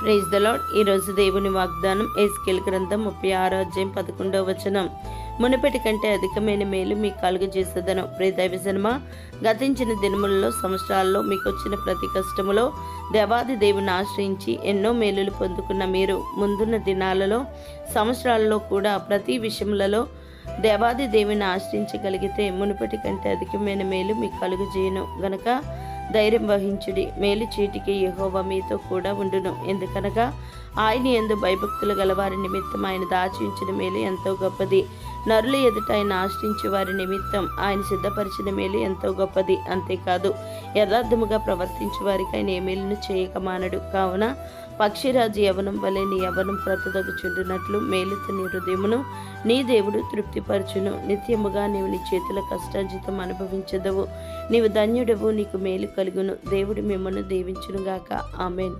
Praise the lord. ఈరోజు దేవుని వాగ్దానం ఎస్కేల్ గ్రంథం 36 అధ్యాయం 11వ వచనం. మునుపటి కంటే అధికమైన మేలు మీకు కలుగజేసేదను. ప్రియ దైవజనమా, గతించిన దినములలో సంవత్సరాల్లో మీకు వచ్చిన ప్రతి కష్టములో దేవాది దేవుని ఆశ్రయించి ఎన్నో మేలులు పొందుకున్న మీరు ముందున్న దినాలలో సంవత్సరాలలో కూడా ప్రతి విషయములలో దేవాది దేవుని ఆశ్రయించగలిగితే మునుపటి కంటే అధికమైన మేలు మీకు కలుగజేయను గనక ధైర్యం వహించుడి. మేలు చీటికి యెహోవా మీతో కూడా ఉండును. ఎందుకనగా ఆయన యందు భయభక్తులు గలవారి నిమిత్తం ఆయన దాచి ఉంచిన మేలు ఎంతో గొప్పది. నరుల ఎదుట ఆయన ఆశ్రయించే వారి నిమిత్తం ఆయన సిద్ధపరిచిన మేలు ఎంతో గొప్పది. అంతేకాదు, యథార్థముగా ప్రవర్తించే వారికి ఆయన ఏ మేలును చేయక మానడు. కావున పక్షిరాజు యవనం వలె నీ యవనం ప్రతదగుచుండునట్లు మేలుతో నీ హృదయమును నీ దేవుడు తృప్తిపరచును. నిత్యముగా నీవు నీ చేతుల కష్టార్జితం అనుభవించదవు. నీవు ధన్యుడవు, నీకు మేలు కలుగును. దేవుడు మిమ్మల్ని దీవించునుగాక. ఆమెన్.